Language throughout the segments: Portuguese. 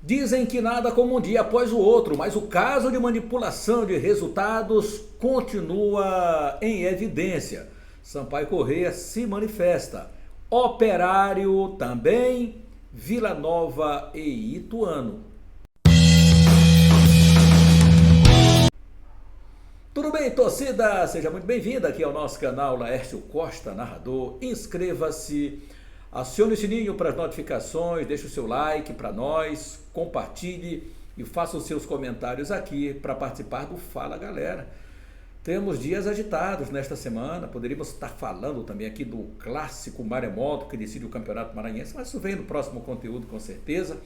Dizem que nada como um dia após o outro, mas o caso de manipulação de resultados continua em evidência. Sampaio Corrêa se manifesta. Operário também, Vila Nova e Ituano. Tudo bem, torcida? Seja muito bem-vinda aqui ao nosso canal Laércio Costa, narrador. Inscreva-se, acione o sininho para as notificações, deixe o seu like para nós, compartilhe e faça os seus comentários aqui para participar do Fala Galera. Temos dias agitados nesta semana, poderíamos estar falando também aqui do clássico maremoto que decide o Campeonato Maranhense, mas isso vem no próximo conteúdo com certeza,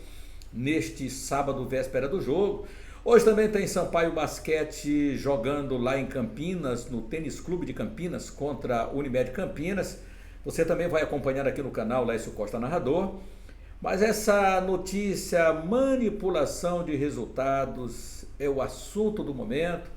neste sábado, véspera do jogo. Hoje também tem Sampaio Basquete jogando lá em Campinas, no Tênis Clube de Campinas, contra a Unimed Campinas. Você também vai acompanhar aqui no canal Laércio Costa Narrador. Mas essa notícia, manipulação de resultados, é o assunto do momento,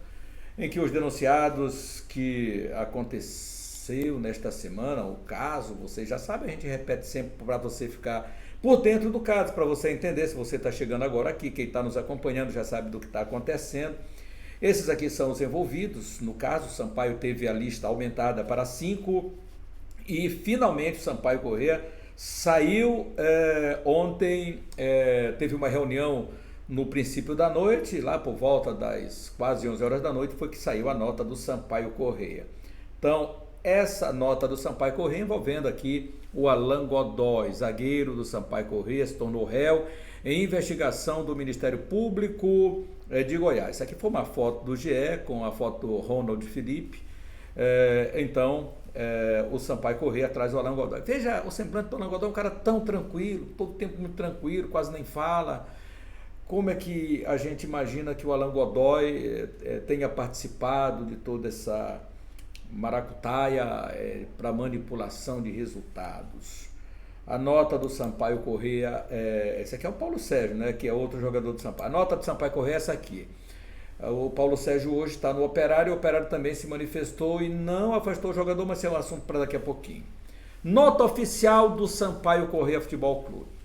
em que os denunciados que aconteceu nesta semana, o caso, vocês já sabem, a gente repete sempre para você ficar por dentro do caso, para você entender. Se você está chegando agora aqui, quem está nos acompanhando já sabe do que está acontecendo. Esses aqui são os envolvidos. No caso, o Sampaio teve a lista aumentada para 5 e finalmente o Sampaio Corrêa saiu ontem, teve uma reunião no princípio da noite, lá por volta das quase 11 horas da noite, foi que saiu a nota do Sampaio Corrêa. Então, essa nota do Sampaio Corrêa envolvendo aqui o Alan Godoy, zagueiro do Sampaio Corrêa, se tornou réu em investigação do Ministério Público de Goiás. Essa aqui foi uma foto do GE com a foto do Ronald Felipe. O Sampaio Corrêa atrás do Alan Godoy. Veja o semblante do Alan Godoy, um cara tão tranquilo, todo tempo muito tranquilo, quase nem fala. Como é que a gente imagina que o Alan Godoy tenha participado de toda essa maracutaia para manipulação de resultados? A nota do Sampaio Corrêa, esse aqui é o Paulo Sérgio, né, que é outro jogador do Sampaio. A nota do Sampaio Corrêa é essa aqui. O Paulo Sérgio hoje está no Operário, o Operário também se manifestou e não afastou o jogador, mas é um assunto para daqui a pouquinho. Nota oficial do Sampaio Corrêa Futebol Clube.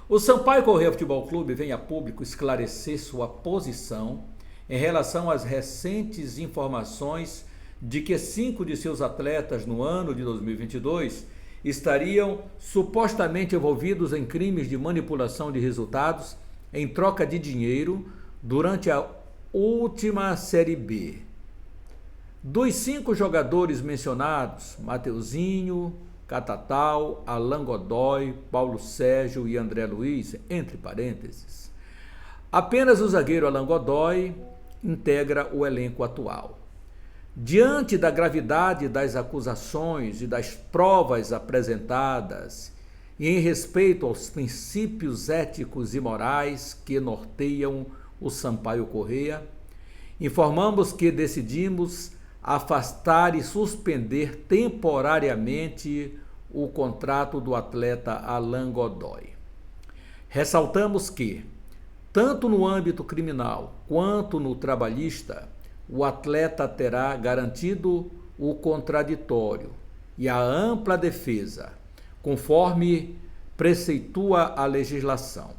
O Sampaio Corrêa Futebol Clube vem a público esclarecer sua posição em relação às recentes informações de que 5 de seus atletas no ano de 2022 estariam supostamente envolvidos em crimes de manipulação de resultados em troca de dinheiro durante a última Série B. Dos 5 jogadores mencionados, Mateuzinho, Catatal, Alan Godoy, Paulo Sérgio e André Luiz, entre parênteses, apenas o zagueiro Alan Godoy integra o elenco atual. Diante da gravidade das acusações e das provas apresentadas e em respeito aos princípios éticos e morais que norteiam o Sampaio Corrêa, informamos que decidimos afastar e suspender temporariamente o contrato do atleta Alan Godoy. Ressaltamos que, tanto no âmbito criminal quanto no trabalhista, o atleta terá garantido o contraditório e a ampla defesa, conforme preceitua a legislação.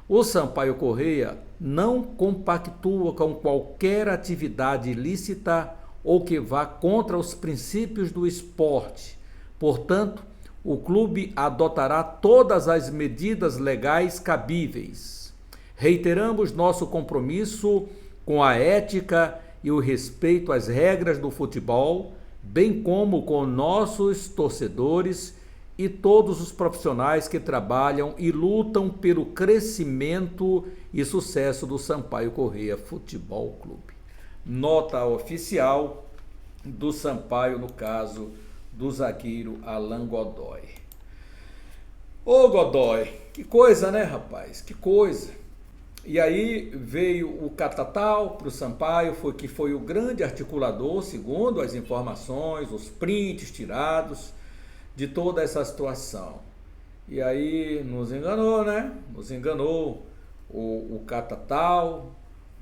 O Sampaio Corrêa não compactua com qualquer atividade ilícita ou que vá contra os princípios do esporte. Portanto, o clube adotará todas as medidas legais cabíveis. Reiteramos nosso compromisso com a ética e o respeito às regras do futebol, bem como com nossos torcedores e todos os profissionais que trabalham e lutam pelo crescimento e sucesso do Sampaio Corrêa Futebol Clube. Nota oficial do Sampaio, no caso do zagueiro Alan Godoy. Ô Godoy, que coisa, né, rapaz? Que coisa. E aí veio o Catatal para o Sampaio, que foi o grande articulador, segundo as informações, os prints tirados de toda essa situação. E aí nos enganou, né? Nos enganou o Catatal,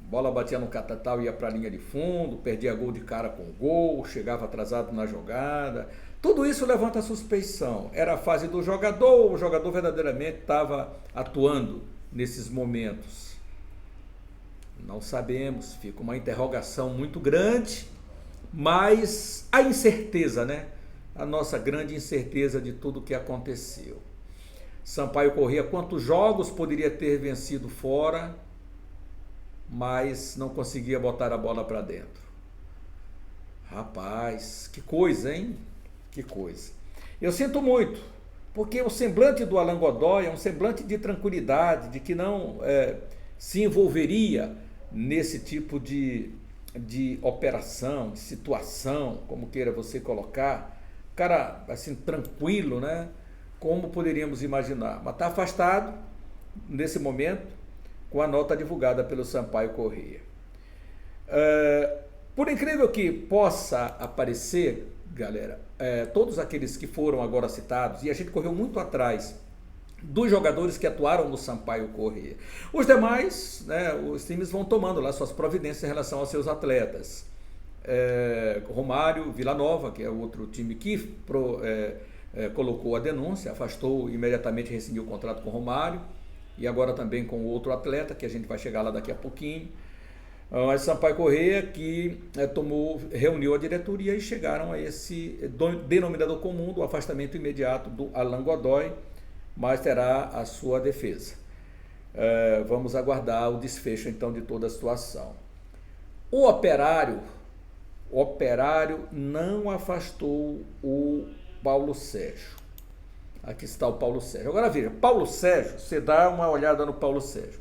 bola batia no Catatal, ia para a linha de fundo, perdia gol de cara com gol, chegava atrasado na jogada. Tudo isso levanta a suspeição. Era a fase do jogador, o jogador verdadeiramente estava atuando nesses momentos? Não sabemos, fica uma interrogação muito grande, mas a incerteza, né? A nossa grande incerteza de tudo o que aconteceu. Sampaio Corrêa, quantos jogos poderia ter vencido fora, mas não conseguia botar a bola para dentro. Rapaz, que coisa, hein? Que coisa. Eu sinto muito, porque o semblante do Alan Godoy é um semblante de tranquilidade, de que não se envolveria nesse tipo de operação, de situação, como queira você colocar. Cara, assim, tranquilo, né? Como poderíamos imaginar. Mas está afastado, nesse momento, com a nota divulgada pelo Sampaio Corrêa. Por incrível que possa aparecer, galera, todos aqueles que foram agora citados, e a gente correu muito atrás dos jogadores que atuaram no Sampaio Corrêa. Os demais, né, os times vão tomando lá suas providências em relação aos seus atletas. Romário, Vila Nova, que é o outro time que colocou a denúncia, afastou imediatamente, rescindiu o contrato com o Romário, e agora também com o outro atleta, que a gente vai chegar lá daqui a pouquinho. Mas Sampaio Corrêa que reuniu a diretoria e chegaram a esse denominador comum do afastamento imediato do Alan Godoy, mas terá a sua defesa. Vamos aguardar o desfecho então de toda a situação. O Operário não afastou o Paulo Sérgio. Aqui está o Paulo Sérgio. Agora veja, Paulo Sérgio, você dá uma olhada no Paulo Sérgio.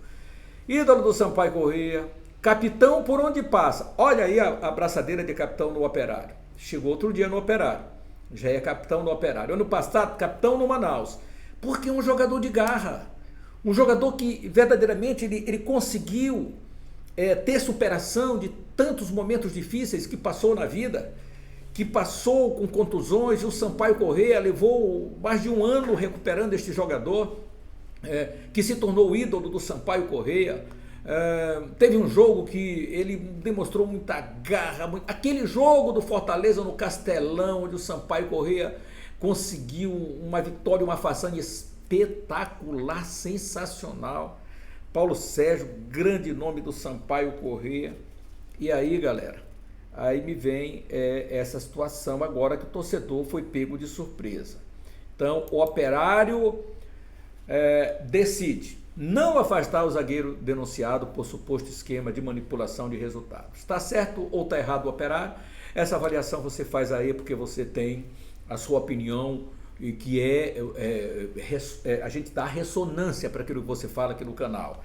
Ídolo do Sampaio Corrêa, capitão por onde passa. Olha aí a braçadeira de capitão no Operário. Chegou outro dia no Operário. Já é capitão no Operário. Ano passado, capitão no Manaus. Porque é um jogador de garra. Um jogador que verdadeiramente ele conseguiu ter superação de tantos momentos difíceis que passou na vida, que passou com contusões, e o Sampaio Corrêa levou mais de um ano recuperando este jogador, que se tornou o ídolo do Sampaio Corrêa. Teve um jogo que ele demonstrou muita garra, aquele jogo do Fortaleza no Castelão, onde o Sampaio Corrêa conseguiu uma vitória, uma façanha espetacular, sensacional. Paulo Sérgio, grande nome do Sampaio Corrêa. E aí, galera, aí me vem essa situação agora que o torcedor foi pego de surpresa. Então, o Operário decide não afastar o zagueiro denunciado por suposto esquema de manipulação de resultados. Está certo ou está errado o Operário? Essa avaliação você faz aí porque você tem a sua opinião, e que a gente dá ressonância para aquilo que você fala aqui no canal,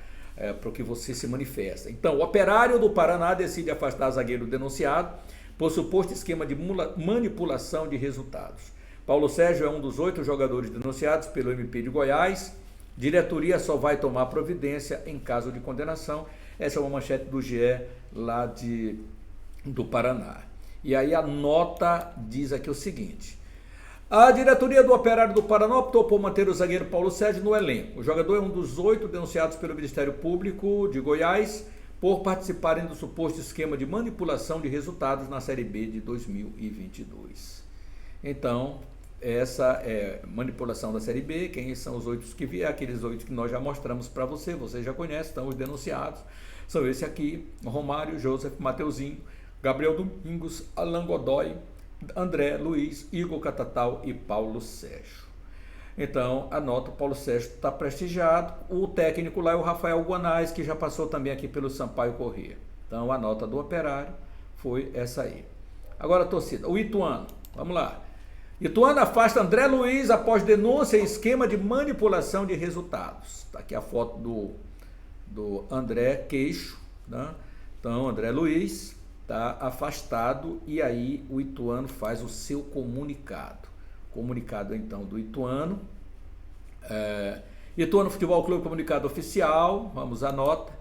para o que você se manifesta. Então, o Operário do Paraná decide afastar zagueiro denunciado por suposto esquema de manipulação de resultados. Paulo Sérgio é um dos 8 jogadores denunciados pelo MP de Goiás. Diretoria só vai tomar providência em caso de condenação. Essa é uma manchete do GE lá do Paraná. E aí a nota diz aqui o seguinte: a diretoria do Operário do Paraná optou por manter o zagueiro Paulo Sérgio no elenco. O jogador é um dos 8 denunciados pelo Ministério Público de Goiás por participarem do suposto esquema de manipulação de resultados na Série B de 2022. Então, essa manipulação da Série B, quem são os 8 que vieram? Aqueles 8 que nós já mostramos para você já conhece, estão os denunciados. São esse aqui: Romário, Joseph, Mateuzinho, Gabriel Domingos, Alan Godoy, André, Luiz, Igor Catatal e Paulo Sérgio. Então, a nota, o Paulo Sérgio está prestigiado. O técnico lá é o Rafael Guanais, que já passou também aqui pelo Sampaio Corrêa. Então, a nota do Operário foi essa aí. Agora, torcida, o Ituano, vamos lá. Ituano afasta André Luiz após denúncia em esquema de manipulação de resultados. Está aqui a foto do André Queixo, né? Então, André Luiz está afastado, e aí o Ituano faz o seu comunicado. Comunicado então do Ituano. Ituano Futebol Clube, comunicado oficial, vamos à nota.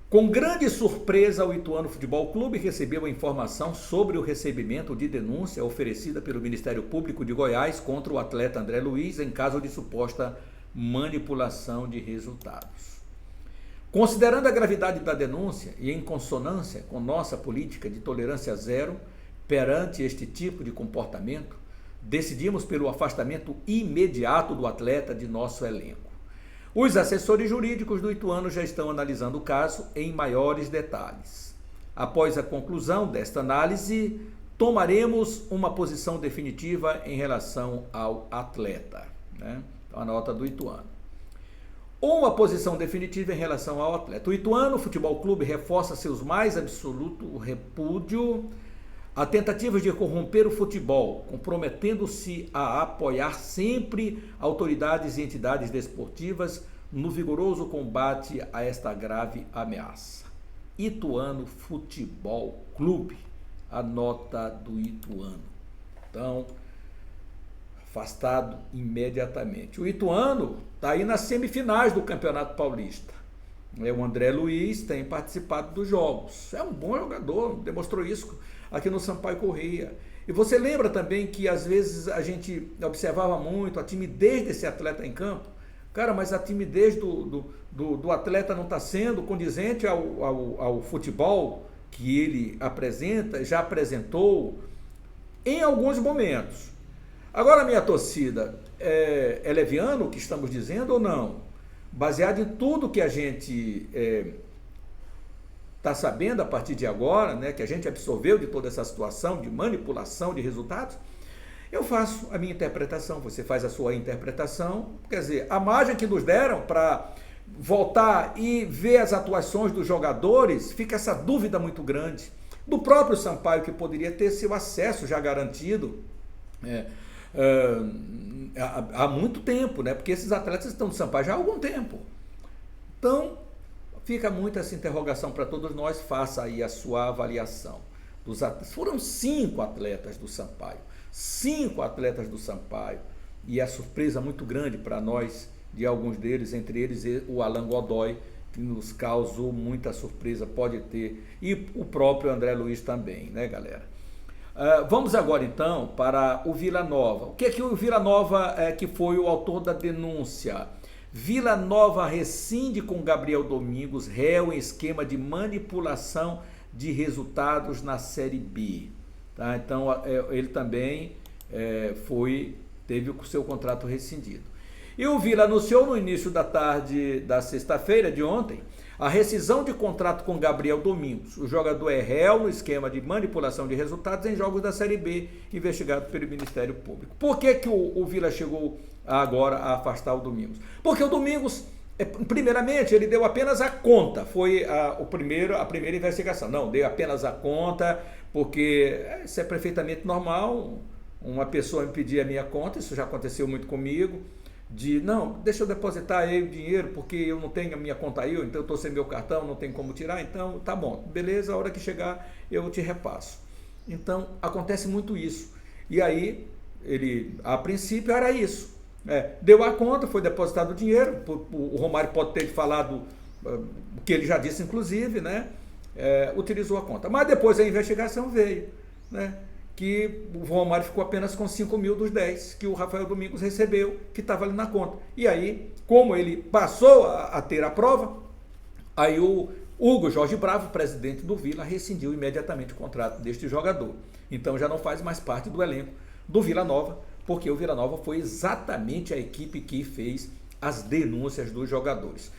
Com grande surpresa, o Ituano Futebol Clube recebeu a informação sobre o recebimento de denúncia oferecida pelo Ministério Público de Goiás contra o atleta André Luiz em caso de suposta manipulação de resultados. Considerando a gravidade da denúncia e em consonância com nossa política de tolerância zero perante este tipo de comportamento, decidimos pelo afastamento imediato do atleta de nosso elenco. Os assessores jurídicos do Ituano já estão analisando o caso em maiores detalhes. Após a conclusão desta análise, tomaremos uma posição definitiva em relação ao atleta, né? Então, a nota do Ituano. Uma posição definitiva em relação ao atleta. O Ituano Futebol Clube reforça seus mais absoluto repúdio a tentativas de corromper o futebol, comprometendo-se a apoiar sempre autoridades e entidades desportivas no vigoroso combate a esta grave ameaça. Ituano Futebol Clube, a nota do Ituano. Então, afastado imediatamente. O Ituano está aí nas semifinais do Campeonato Paulista. O André Luiz tem participado dos jogos. É um bom jogador, demonstrou isso aqui no Sampaio Corrêa. E você lembra também que às vezes a gente observava muito a timidez desse atleta em campo? Cara, mas a timidez do atleta não está sendo condizente ao futebol que ele apresenta, já apresentou em alguns momentos. Agora, minha torcida, é leviano o que estamos dizendo ou não? Baseado em tudo que a gente está sabendo a partir de agora, né, que a gente absorveu de toda essa situação de manipulação de resultados, eu faço a minha interpretação, você faz a sua interpretação. Quer dizer, a margem que nos deram para voltar e ver as atuações dos jogadores, fica essa dúvida muito grande. Do próprio Sampaio, que poderia ter seu acesso já garantido há muito tempo, né? Porque esses atletas estão no Sampaio já há algum tempo. Então, fica muito essa interrogação para todos nós, faça aí a sua avaliação. Foram 5 atletas do Sampaio. 5 atletas do Sampaio, e a surpresa muito grande para nós de alguns deles, entre eles o Alan Godoy, que nos causou muita surpresa, pode ter, e o próprio André Luiz também, né, galera? Vamos agora então para o Vila Nova. O que é que o Vila Nova, que foi o autor da denúncia? Vila Nova rescinde com Gabriel Domingos, réu em esquema de manipulação de resultados na Série B. Tá? Então, ele também teve o seu contrato rescindido. E o Vila anunciou no início da tarde da sexta-feira de ontem a rescisão de contrato com Gabriel Domingos. O jogador é réu no esquema de manipulação de resultados em jogos da Série B, investigado pelo Ministério Público. Por que o Vila chegou agora a afastar o Domingos? Porque o Domingos, primeiramente, ele deu apenas a conta, foi a primeira investigação. Não, deu apenas a conta, porque isso é perfeitamente normal. Uma pessoa me pedir a minha conta, isso já aconteceu muito comigo, não, deixa eu depositar aí o dinheiro, porque eu não tenho a minha conta aí, então eu estou sem meu cartão, não tem como tirar, então tá bom, beleza, a hora que chegar eu te repasso. Então, acontece muito isso. E aí, ele, a princípio, era isso. Deu a conta, foi depositado o dinheiro, o Romário pode ter falado o que ele já disse, inclusive, né? Utilizou a conta. Mas depois a investigação veio, né? Que o Romário ficou apenas com 5 mil dos 10 que o Rafael Domingos recebeu, que estava ali na conta. E aí, como ele passou a ter a prova, aí o Hugo Jorge Bravo, presidente do Vila, rescindiu imediatamente o contrato deste jogador. Então já não faz mais parte do elenco do Vila Nova, porque o Vila Nova foi exatamente a equipe que fez as denúncias dos jogadores.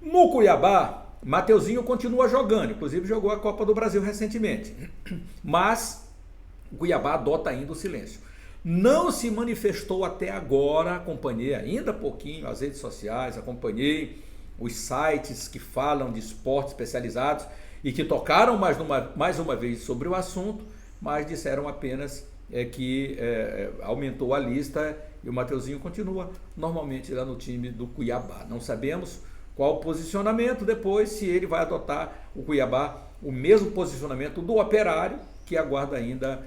No Cuiabá, Mateuzinho continua jogando, inclusive jogou a Copa do Brasil recentemente, mas o Cuiabá adota ainda o silêncio. Não se manifestou até agora, acompanhei ainda pouquinho as redes sociais, acompanhei os sites que falam de esportes especializados e que tocaram mais uma vez sobre o assunto, mas disseram apenas que aumentou a lista e o Mateuzinho continua normalmente lá no time do Cuiabá. Não sabemos qual o posicionamento depois, se ele vai adotar o Cuiabá, o mesmo posicionamento do Operário, que aguarda ainda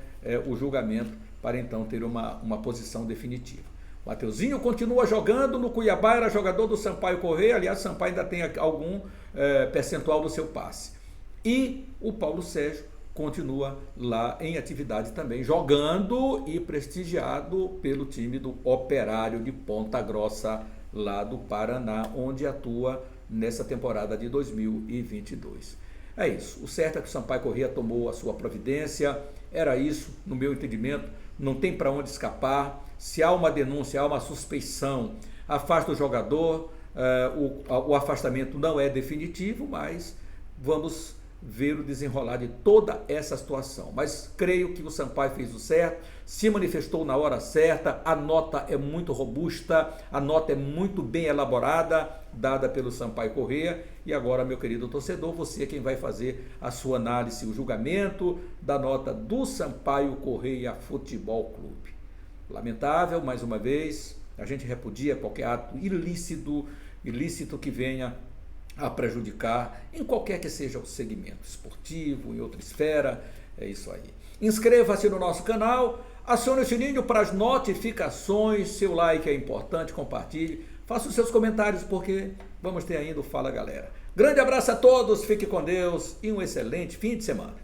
o julgamento para então ter uma posição definitiva. O Mateuzinho continua jogando no Cuiabá, era jogador do Sampaio Corrêa, aliás, o Sampaio ainda tem algum percentual do seu passe. E o Paulo Sérgio continua lá em atividade também, jogando e prestigiado pelo time do Operário de Ponta Grossa, lá do Paraná, onde atua nessa temporada de 2022. É isso, o certo é que o Sampaio Corrêa tomou a sua providência, era isso, no meu entendimento, não tem para onde escapar. Se há uma denúncia, há uma suspeição, afasta o jogador, o afastamento não é definitivo, mas vamos ver o desenrolar de toda essa situação. Mas creio que o Sampaio fez o certo, se manifestou na hora certa, a nota é muito robusta, a nota é muito bem elaborada, dada pelo Sampaio Corrêa, e agora, meu querido torcedor, você é quem vai fazer a sua análise, o julgamento da nota do Sampaio Corrêa Futebol Clube. Lamentável, mais uma vez, a gente repudia qualquer ato ilícito que venha a prejudicar em qualquer que seja o segmento esportivo, em outra esfera, é isso aí. Inscreva-se no nosso canal, acione o sininho para as notificações, seu like é importante, compartilhe, faça os seus comentários porque vamos ter ainda o Fala Galera. Grande abraço a todos, fique com Deus e um excelente fim de semana.